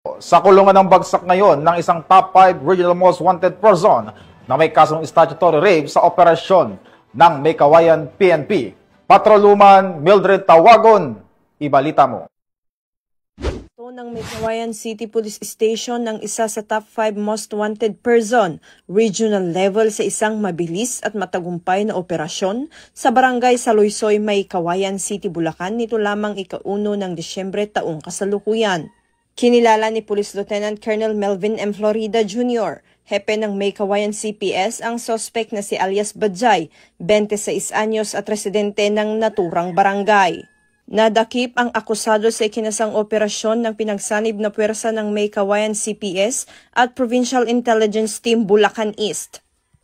Sa kulungan ng bagsak ngayon ng isang top 5 regional most wanted person na may kasong statutory rape sa operasyon ng May Kawayan PNP. Patroluman Mildred Tawagon, ibalita mo. Ito ng May Kawayan City Police Station ng isa sa top 5 most wanted person, regional level sa isang mabilis at matagumpay na operasyon sa barangay Saloysoy, May Kawayan City, Bulacan nito lamang ika-1 ng Disyembre taong kasalukuyan. Kinilala ni Police Lieutenant Colonel Melvin M. Florida Jr., hepe ng May Kawayan CPS, ang suspect na si alias Bajay, 26 anyos at residente ng naturang barangay. Nadakip ang akusado sa ikinasang operasyon ng pinagsanib na puwersa ng May Kawayan CPS at Provincial Intelligence Team Bulacan East.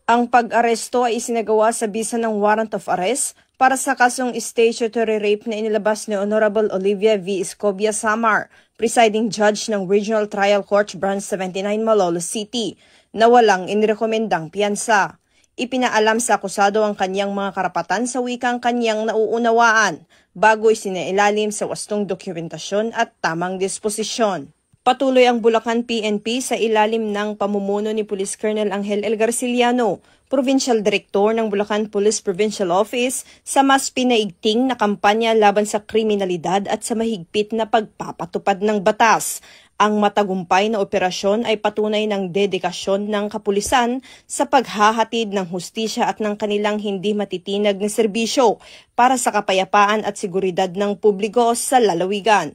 Ang pag-aresto ay isinagawa sa bisa ng warrant of arrest para sa kasong statutory rape na inilabas ni Honorable Olivia V. Escobia Samar, presiding judge ng Regional Trial Court Branch 79 Malolos City, na walang inirekomendang piyansa. Ipinaalam sa akusado ang kanyang mga karapatan sa wikang kanyang nauunawaan bago isinailalim sa wastong dokumentasyon at tamang disposisyon. Patuloy ang Bulacan PNP sa ilalim ng pamumuno ni Police Colonel Angel L. Garciliano, Provincial Director ng Bulacan Police Provincial Office, sa mas pinaigting na kampanya laban sa kriminalidad at sa mahigpit na pagpapatupad ng batas. Ang matagumpay na operasyon ay patunay ng dedikasyon ng kapulisan sa paghahatid ng hustisya at ng kanilang hindi matitinag na serbisyo para sa kapayapaan at seguridad ng publiko sa lalawigan.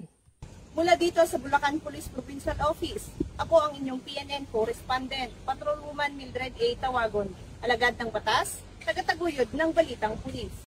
Mula dito sa Bulacan Police Provincial Office, ako ang inyong PNN correspondent, Patrolwoman Mildred A. Tawagon, alagad ng batas, tagataguyod ng balitang pulis.